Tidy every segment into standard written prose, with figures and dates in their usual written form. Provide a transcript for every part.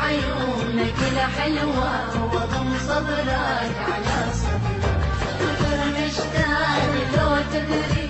عيونك الحلوة واضم صدرك على صدري، كثر مشتاق لو تدري،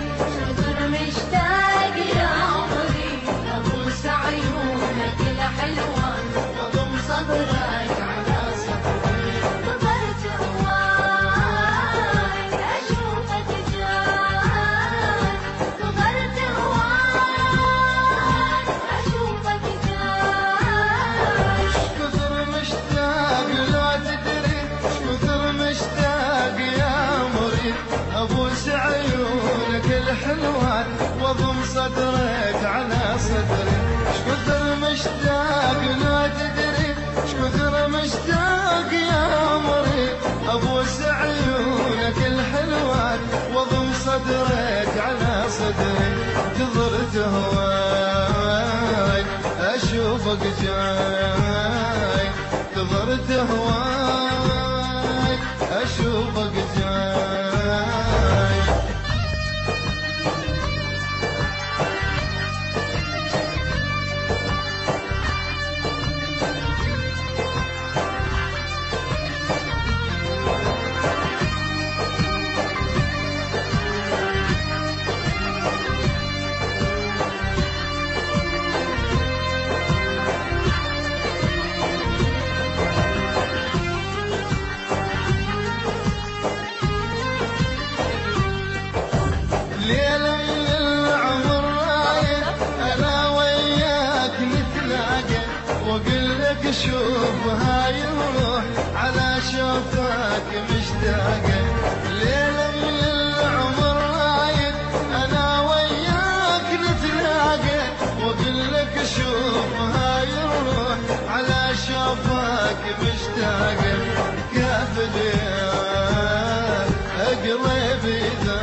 كثر مشتاق يا عمري، ابوس عيونك الحلوة واضم صدرك على صدري. نظرت هواك اشوفك جاي، نظرت هواك اشوفك جاي. كثر مشتاق لو تدري، كثر مشتاق يا مريد، ابوس عيونك الحلوات واضم صدرك على صدري. كثر مشتاق لو تدري، كثر مشتاق يا مريد، ابوس عيونك الحلوات واضم صدرك على صدري. نظرت هواك اشوفك جاي، نظرت هواك اشوفك جاي. ليلة من العمر رايح أنا وياك نتلاقى، وأقول لك شوف هاي الروح على شوفك مشتاقة. ليلة من العمر رايح أنا وياك نتلاقى، وأقول لك شوف هاي الروح على شوفك مشتاقة. كافدي قريب إذا